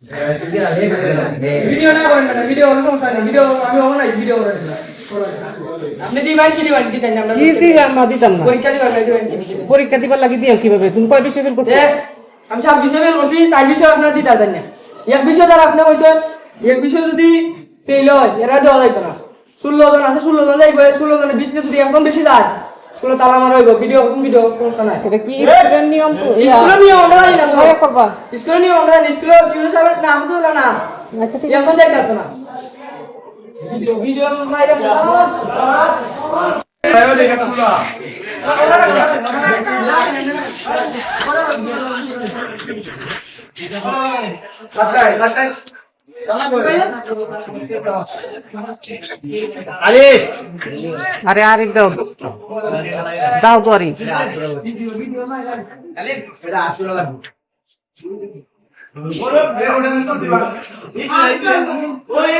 Video না করেন না, ভিডিও কোনো সমস্যা নেই, ভিডিও আমি বানাই, ভিডিও করেন না। আপনি দিবেন কি দিবেন দিতেন আমরা কি দিবা আমরা দিতাম না। পরীক্ষা দিবেন না দিবেন কি? পরীক্ষা দিবার লাগি দিও কিভাবে? তুমি কয় বিষয় ফেল করছো? আমি সব বিষয় বের করছি, তাই বিষয় আপনার দিতে পারতেন না। এক বিষয় দ্বারা আপনি কইছেন, এক বিষয় যদি ফেল হয় এরা দেওয়া যাইতো না। 16 জন আছে, 16 জন যাইবে, 16 জনের ভিতরে যদি একজন বেশি যায় স্কুলে তালা মারা হইব। ভিডিও করছেন, ভিডিও সমস্যা নাই। এটা কি স্কুলের নিয়ম? তো স্কুলের নিয়ম আমরা জানি না তো। ভয় করবা। স্কুলের নিয়ম আমরা জানি, স্কুলের টিউটর সাহেবের নাম তো না। আচ্ছা ঠিক এখন যাইতে পারতো না। ভিডিও ভিডিও মাইরা আরে আরে দাও দাও তো আরে ওই